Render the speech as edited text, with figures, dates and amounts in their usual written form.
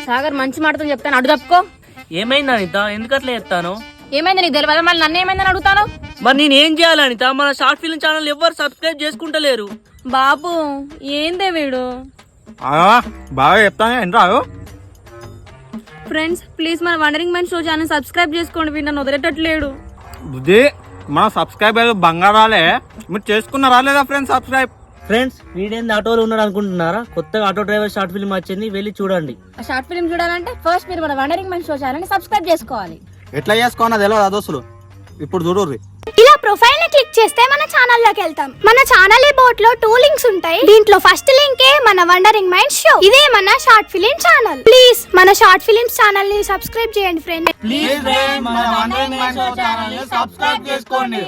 సాగర్ మంచి మాటతో చెప్తాను, అడు తప్పుకో. ఏమైంది అనిత, ఎందుకు అట్లా చెప్తాను? ఏమైంది నీకు తెలియదు, మళ్ళీ నన్ను ఏమైందని అడుగుతాను? మరి నేను ఏం చేయాలి అనిత? మన షార్ట్ ఫిల్మ్ ఛానల్ ఎవరు సబ్స్క్రైబ్ చేసుకుంటలేరు. బాబు ఏందే వీడు. బాగా చెప్తాను ఏంట్రావు. ఫ్రెండ్స్ ప్లీజ్ మన wondering man show channel subscribe చేసుకోండి, వీడు నన్ను వదిలేటట్లేడు. బుద్ధి మన సబ్స్క్రైబర్ బంగారాలే, మీరు చేసుకున్నారా లేదా ఫ్రెండ్స్ సబ్స్క్రైబ్? ఫ్రెండ్స్ వీడేంది ఆటోలో ఉన్నాడు అనుకుంటున్నారా? కొత్తగా ఆటో డ్రైవర్ షార్ట్ ఫిల్మ్ వచ్చింది, వెళ్ళి చూడండి. ఆ షార్ట్ ఫిల్మ్ చూడాలంటే ఫస్ట్ మీరు మన wondering man show channel subscribe చేసుకోవాలి. ఎట్లా చేసుకోనా తెలియదు అదోసులు, ఇప్పుడు చూడుర్రి. ఇలా ప్రొఫైల్ ని క్లిక్ చేస్తే మన ఛానల్ లోకి వెళ్తాం. మన ఛానల్ బోట్ లో 2 లింక్స్ ఉంటాయి. దీంట్లో ఫస్ట్ లింకే మన వండరింగ్ మైండ్ షో. ఇదే మన షార్ట్ ఫిలిం ఛానల్. ప్లీజ్ మన షార్ట్ ఫిలిమ్స్ ఛానల్ ని సబ్స్క్రైబ్ చేయండి ఫ్రెండ్స్. ప్లీజ్ మన వండరింగ్ మ్యాన్ షో ఛానల్ ని సబ్స్క్రైబ్ చేసుకోండి.